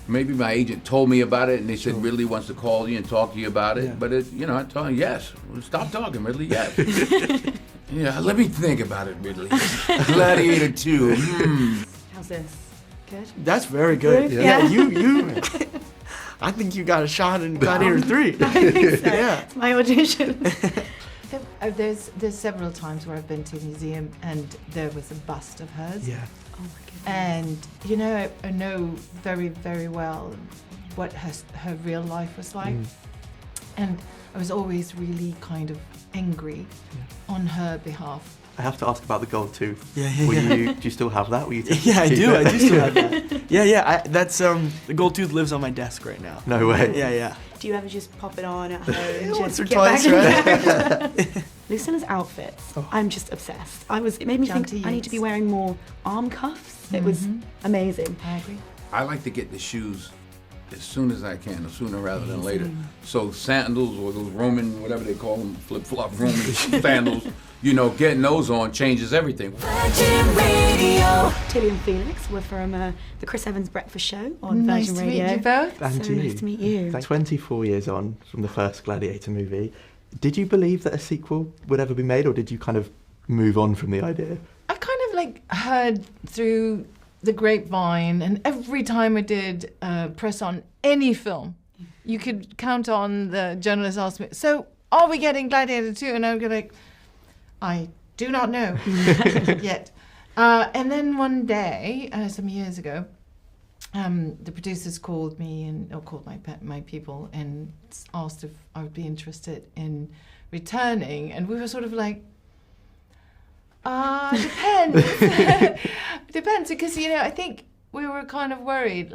maybe my agent told me about it, and they said Ridley wants to call you and talk to you about it. But I told him yes. Stop talking, Ridley. Yes. Yeah, let me think about it, Ridley. Gladiator II. How's this? Good. That's very good. Yeah. You. I think you got a shot in Gladiator 3. I think so. Yeah. It's my audition. There's several times where I've been to a museum and there was a bust of hers. Yeah. Oh my goodness. And I know very, very well what her real life was like. And I was always really kind of angry on her behalf. I have to ask about the gold tooth. Yeah. Do you still have that? Yeah, I do. I do still have that. Yeah. That's the gold tooth lives on my desk right now. No way. Yeah. Do you ever just pop it on at home and Once just or get twice, back in right? Lucilla's outfits, I'm just obsessed. It made me think I need to be wearing more arm cuffs. It was amazing. I agree. I like to get the shoes as soon as I can, sooner rather than later. So sandals or those Roman, whatever they call them, flip-flop Roman sandals, getting those on changes everything. Virgin Radio. Tilly and Felix were from the Chris Evans Breakfast Show on Nice Virgin to Radio. meet you both. And So you. nice to meet you. 24 years on from the first Gladiator movie, did you believe that a sequel would ever be made, or did you kind of move on from the idea? I kind of heard through the grapevine, and every time I did press on any film, you could count on the journalist asked me, so are we getting Gladiator 2? And I would go like, I do not know yet. And then one day, some years ago, the producers called me or called my people and asked if I would be interested in returning. And we were sort of like, depends. Depends, because, I think we were kind of worried,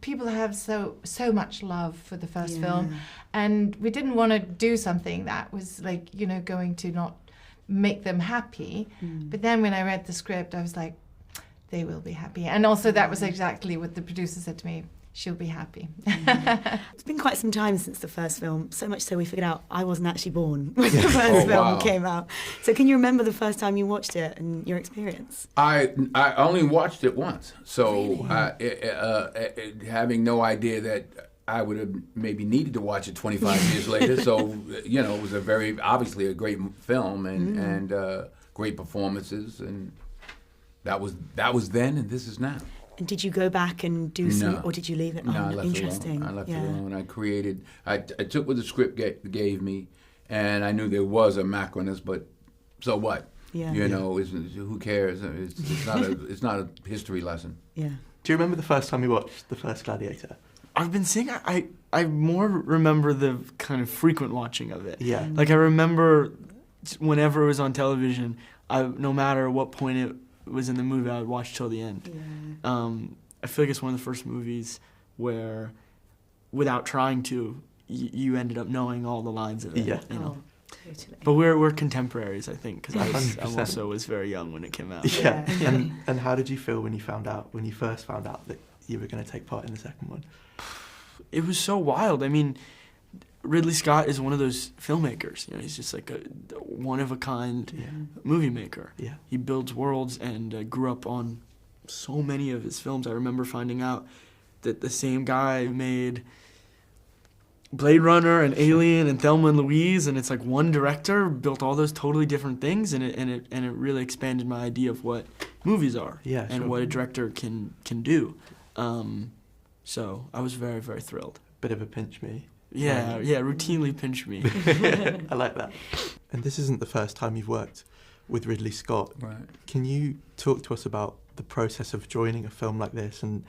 people have so much love for the first film, and we didn't want to do something that was going to not make them happy. But then when I read the script, I was like, they will be happy. And also that was exactly what the producer said to me. She'll be happy. It's been quite some time since the first film, so much so we figured out I wasn't actually born when the first film came out. So can you remember the first time you watched it and your experience? I only watched it once, so Really? having no idea that I would have maybe needed to watch it 25 years later. So it was obviously a great film and great performances, and that was then, and this is now. And did you go back and do some, or did you leave it? No, I left interesting. it alone. I left it alone. I took what the script gave me, and I knew there was a macroness, but so what? Yeah. Who cares? It's not a history lesson. Yeah. Do you remember the first time you watched the first Gladiator? I've been saying I more remember the kind of frequent watching of it. Yeah. I remember whenever it was on television, no matter what point it was in the movie, I would watch till the end. Yeah. I feel like it's one of the first movies where, without trying to, you ended up knowing all the lines of it. Yeah. Oh, totally. But we're contemporaries, I think, because I 100%. also was very young when it came out. Yeah. Yeah. And how did you feel when you first found out that you were going to take part in the second one? It was so wild. I mean, Ridley Scott is one of those filmmakers. He's just like a one-of-a-kind movie maker. Yeah. He builds worlds and grew up on so many of his films. I remember finding out that the same guy made Blade Runner and Alien and Thelma and Louise, and it's like one director built all those totally different things, and it really expanded my idea of what movies are and what a director can do. So I was very, very thrilled. Bit of a pinch me. Yeah, routinely pinch me. I like that. And this isn't the first time you've worked with Ridley Scott. Right. Can you talk to us about the process of joining a film like this and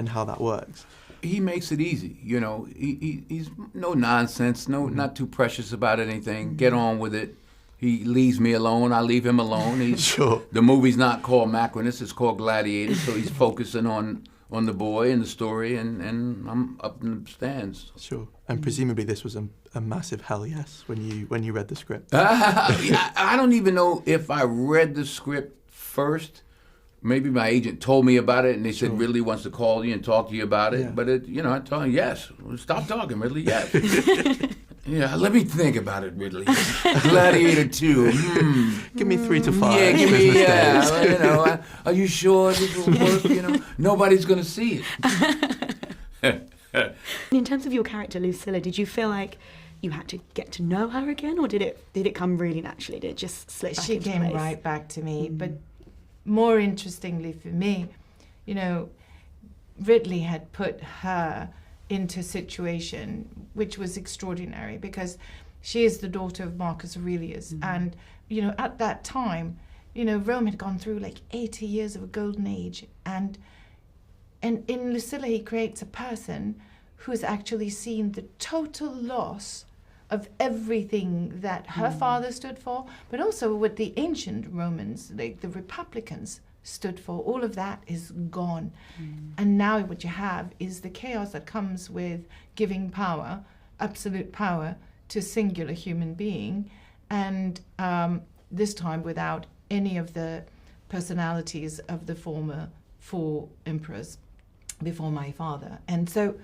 how that works? He makes it easy, he's no nonsense, not too precious about anything. Get on with it. He leaves me alone, I leave him alone. Sure. The movie's not called Macronus, it's called Gladiator, so he's focusing on the boy and the story, and I'm up in the stands. Sure. And presumably this was a massive hell yes when you read the script. I don't even know if I read the script first. Maybe my agent told me about it, and they said Ridley wants to call you and talk to you about it. Yeah. But I told him yes. Stop talking, Ridley. Yes. Yeah, let me think about it, Ridley. Gladiator II. Give me 3 to 5. Yeah, give me. Christmas days. Are you sure this will work? Nobody's gonna see it. In terms of your character, Lucilla, did you feel like you had to get to know her again, or did it come really naturally? Did it just slip back She into came place? right back to me. But more interestingly for me, you know, Ridley had put her into a situation which was extraordinary because she is the daughter of Marcus Aurelius. And, you know, at that time, you know, Rome had gone through like 80 years of a golden age. And in Lucilla, he creates a person who's actually seen the total loss of everything that her father stood for, but also what the ancient Romans, like the Republicans, stood for. All of that is gone. And now what you have is the chaos that comes with giving power, absolute power, to a singular human being, and this time without any of the personalities of the former 4 emperors before my father. And so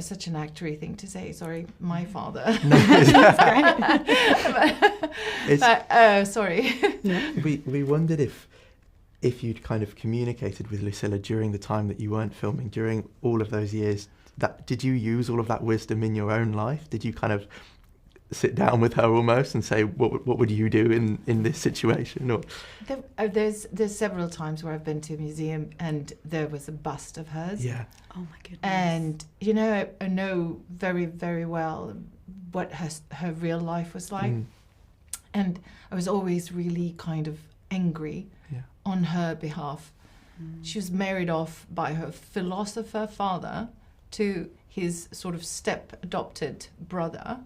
such an actory thing to say, sorry, my father. Sorry. We wondered if you'd kind of communicated with Lucilla during the time that you weren't filming, during all of those years. Did you use all of that wisdom in your own life? Did you kind of sit down with her almost and say, what would you do in this situation? Or There's several times where I've been to a museum and there was a bust of hers. Yeah. Oh my goodness. And, you know, I know very, very well what her real life was like. And I was always really kind of angry on her behalf. She was married off by her philosopher father to his sort of step-adopted brother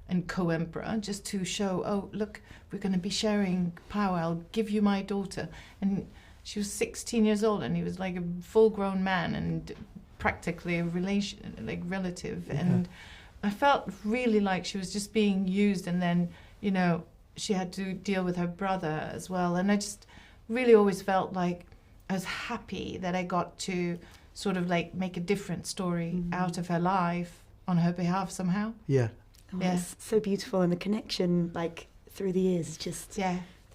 and co-emperor, just to show, oh, look, we're going to be sharing power. I'll give you my daughter. And she was 16 years old, and he was like a full-grown man and practically a relative. Yeah. And I felt really like she was just being used, and then, you know, she had to deal with her brother as well. And I just really always felt like I was happy that I got to sort of like make a different story out of her life on her behalf somehow. Yeah. Oh, it's so beautiful, and the connection, like, through the years is just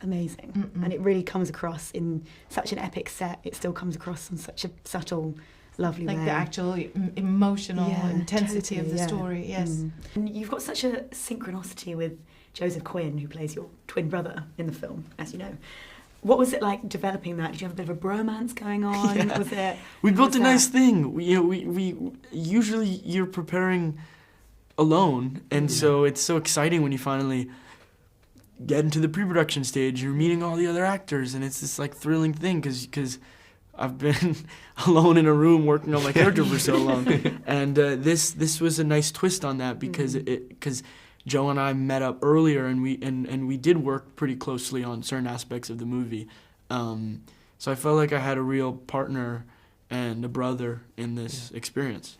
amazing. And it really comes across in such an epic set. It still comes across in such a subtle, lovely way. Like the actual emotional intensity of the story, yes. And you've got such a synchronicity with Joseph Quinn, who plays your twin brother in the film, as you know. What was it like developing that? Did you have a bit of a bromance going on? Yeah. Was it? We built a nice thing. We usually you're preparing alone, and so it's so exciting when you finally get into the pre-production stage. You're meeting all the other actors, and it's this like thrilling thing because I've been alone in a room working on my character for so long, and this was a nice twist on that because Joe and I met up earlier, and we did work pretty closely on certain aspects of the movie. So I felt like I had a real partner and a brother in this experience.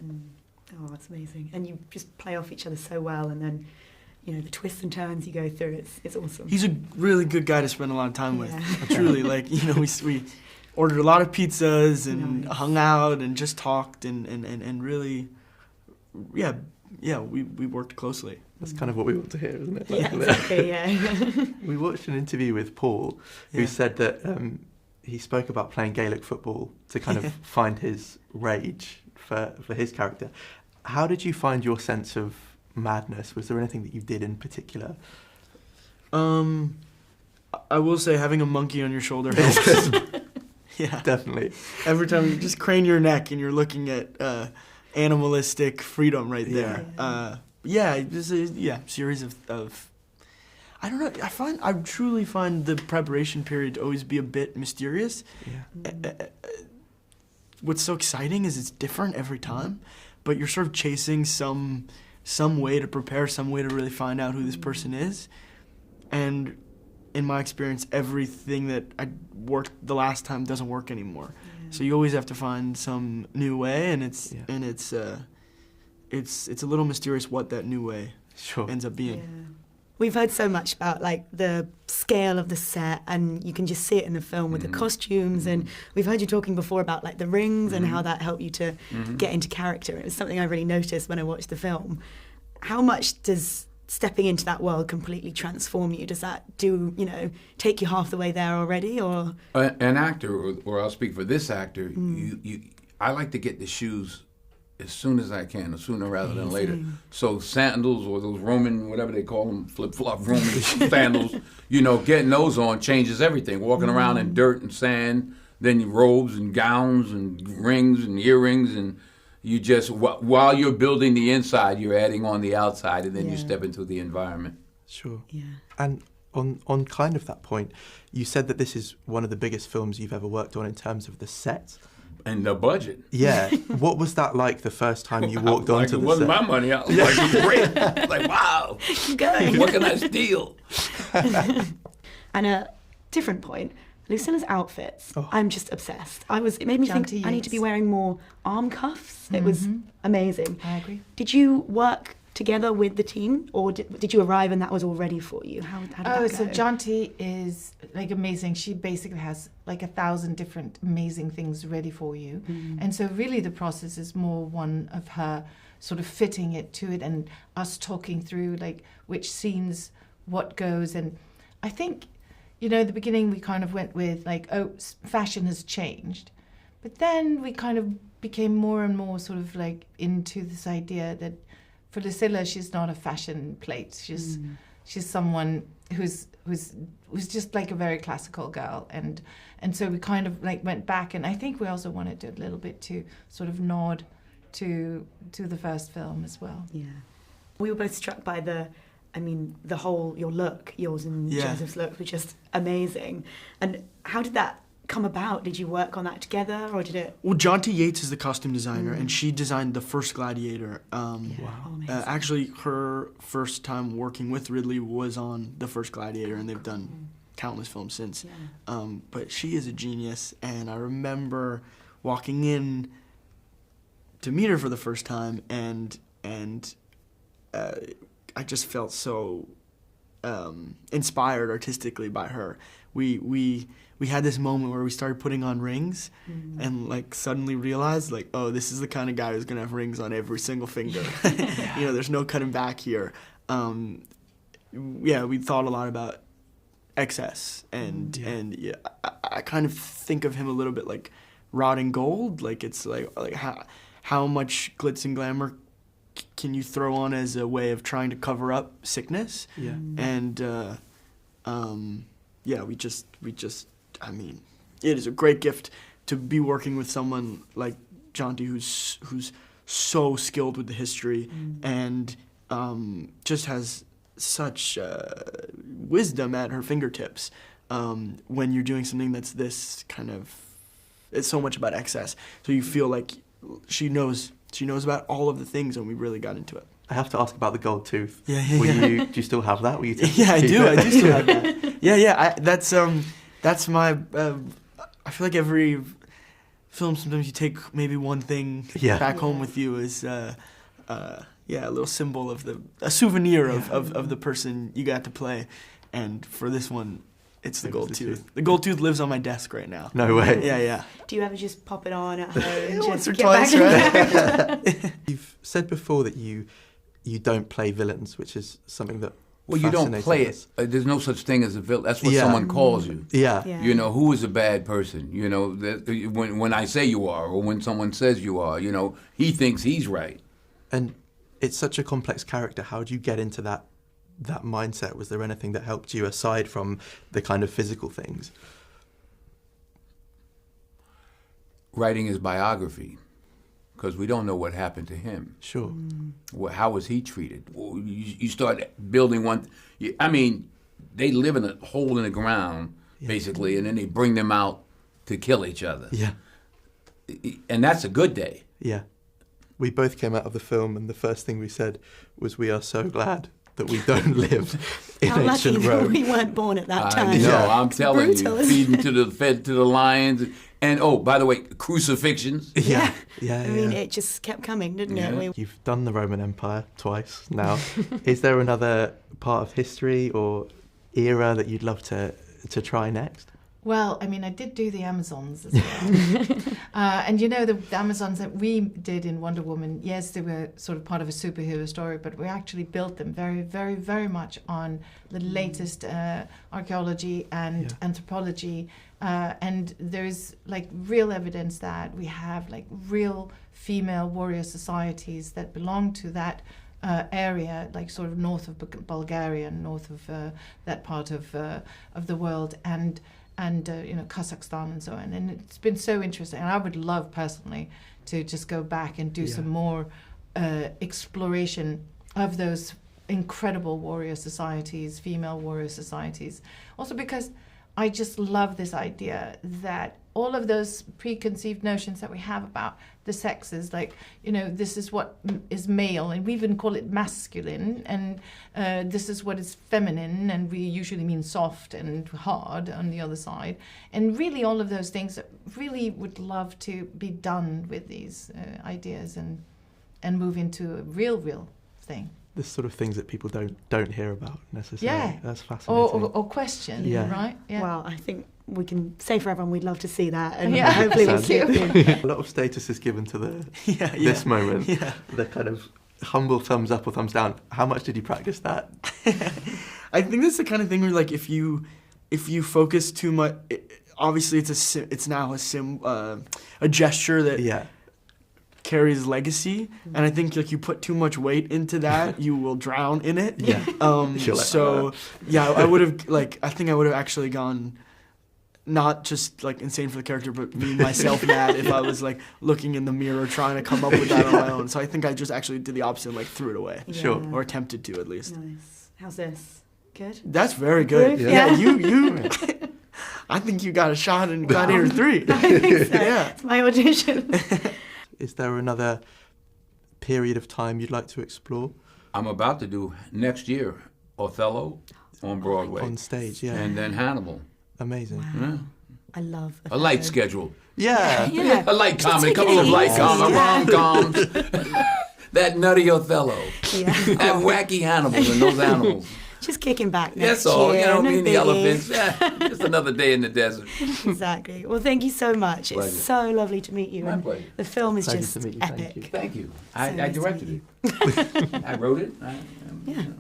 Oh, that's amazing. And you just play off each other so well, and then, you know, the twists and turns you go through, it's awesome. He's a really good guy to spend a lot of time with. Truly, like, you know, we ordered a lot of pizzas and hung out and just talked and really, we worked closely. That's kind of what we want to hear, isn't it? Yeah, exactly, yeah. We watched an interview with Paul, who said that he spoke about playing Gaelic football to kind of find his rage for his character. How did you find your sense of madness? Was there anything that you did in particular? I will say having a monkey on your shoulder helps. Yeah, definitely. Every time you just crane your neck and you're looking at animalistic freedom right there. Just a series of I don't know. I truly find the preparation period to always be a bit mysterious. Yeah. What's so exciting is it's different every time, but you're sort of chasing some way to prepare, some way to really find out who this person is. And in my experience, everything that I worked the last time doesn't work anymore. Yeah. So you always have to find some new way, and it's a little mysterious what that new way ends up being. Yeah. We've heard so much about like the scale of the set, and you can just see it in the film with the costumes, and we've heard you talking before about like the rings and how that helped you to get into character. It was something I really noticed when I watched the film. How much does stepping into that world completely transform you? Does that take you half the way there already, or? An actor, or I'll speak for this actor, I like to get the shoes as soon as I can, or sooner rather than later. So sandals or those Roman, whatever they call them, flip-flop Roman sandals, getting those on changes everything. Walking around in dirt and sand, then your robes and gowns and rings and earrings, and you just, while you're building the inside, you're adding on the outside, and then you step into the environment. Sure. Yeah. And on kind of that point, you said that this is one of the biggest films you've ever worked on in terms of the set. And the budget. Yeah. What was that like the first time you walked onto the set? It wasn't my money. I was like, great. Like, wow. Keep going. What can I steal? And a different point, Lucilla's outfits. I'm just obsessed. It made me think I need to be wearing more arm cuffs. It was amazing. I agree. Did you work together with the team, or did you arrive and that was all ready for you? How did that go? So Jonty is like amazing. She basically has like 1,000 different amazing things ready for you. And so really the process is more one of her sort of fitting it to it and us talking through like which scenes, what goes. And I think, at the beginning we kind of went with like, fashion has changed. But then we kind of became more and more sort of like into this idea that for Lucilla, she's not a fashion plate. She's someone who's just like a very classical girl, and so we kind of like went back, and I think we also wanted to a little bit to sort of nod to the first film as well. Yeah, we were both struck by your look, yours and Joseph's look, was just amazing. And how did that come about? Did you work on that together, or did it? Well, Jonty Yates is the costume designer, and she designed the first Gladiator. Wow. Actually, her first time working with Ridley was on the first Gladiator, and they've done countless films since. Yeah. But she is a genius, and I remember walking in to meet her for the first time, and I just felt so inspired artistically by her. We had this moment where we started putting on rings and like suddenly realized like, oh, this is the kind of guy who's gonna have rings on every single finger. There's no cutting back here. We thought a lot about excess and I kind of think of him a little bit like rotting gold. Like it's like how much glitz and glamour can you throw on as a way of trying to cover up sickness? Yeah. And it is a great gift to be working with someone like Jonty, who's so skilled with the history and just has such wisdom at her fingertips when you're doing something that's this kind of, it's so much about excess. So you feel like she knows about all of the things, and we really got into it. I have to ask about the gold tooth. Yeah. Do you still have that? I do still have that. That's my. I feel like every film, sometimes you take maybe one thing back home with you as a little symbol of a souvenir of the person you got to play, and for this one, it's the gold tooth. The gold tooth lives on my desk right now. No way. Yeah. Do you ever just pop it on at home? Once or get twice, back right? You've said before that you don't play villains, which is something that Well, you don't fascinates play us. it. There's no such thing as a villain. That's what someone calls you. Yeah. Who is a bad person? When I say you are, or when someone says you are, he thinks he's right. And it's such a complex character. How do you get into that mindset? Was there anything that helped you aside from the kind of physical things? Writing his biography, because we don't know what happened to him. Sure. How was he treated? You start building one. They live in a hole in the ground, basically, and then they bring them out to kill each other. Yeah. And that's a good day. Yeah. We both came out of the film, and the first thing we said was, "We are so glad that we don't live in How lucky ancient that Rome." we weren't born at that time. I know, I'm telling brutal, you, isn't feeding fed to the lions. And, by the way, crucifixions. Yeah. I mean, it just kept coming, didn't it? You've done the Roman Empire twice now. Is there another part of history or era that you'd love to try next? Well, I mean, I did do the Amazons as well. And you know, the Amazons that we did in Wonder Woman, yes, they were sort of part of a superhero story, but we actually built them very, very, very much on the latest archaeology and anthropology. And there's like real evidence that we have like real female warrior societies that belong to that area, like sort of north of Bulgaria, north of that part of the world, and you know, Kazakhstan and so on. And it's been so interesting. And I would love personally to just go back and do some more exploration of those incredible warrior societies, female warrior societies. Also because I just love this idea that all of those preconceived notions that we have about the sexes, like, you know, this is what is male, and we even call it masculine, and this is what is feminine, and we usually mean soft and hard on the other side. And really all of those things that really would love to be done with these ideas and move into a real thing. The sort of things that people don't hear about necessarily. Yeah. That's fascinating. Or question, right? Yeah. Well, I think we can say for everyone we'd love to see that, and Yeah. hopefully we'll Thank see you. it. A lot of status is given to this moment. Yeah. The kind of humble thumbs up or thumbs down. How much did you practice that? I think that's the kind of thing where, like, if you focus too much, obviously it's now a gesture that carries legacy, and I think like you put too much weight into that, you will drown in it. Yeah. I would have I think I would have actually gone not just like insane for the character, but me myself mad if I was like looking in the mirror trying to come up with that on my own. So I think I just actually did the opposite and like threw it away. Yeah. Sure. Or attempted to at least. Nice. How's this? Good? That's very good. Good? Yeah, Yeah. you I think you got a shot in Gladiator 3. I think so. Yeah. It's my audition. Is there another period of time you'd like to explore? I'm about to do next year Othello on Broadway. On stage, yeah. And then Hannibal. Amazing. Yeah. I love A light schedule. Yeah. Yeah. A light Just comedy, a take couple it of light easy. rom-coms. That nutty Othello. Yeah. That wacky Hannibal and those animals. Just kicking back next That's all. year. You know, no me and the biggie. elephants. Yeah, just another day in the desert. Exactly. Well, thank you so much. Pleasure. It's so lovely to meet you. My and pleasure. the film is Pleasure just to meet you. epic. Thank you. Thank you. So I nice to directed meet it. I wrote it. Yeah. You know.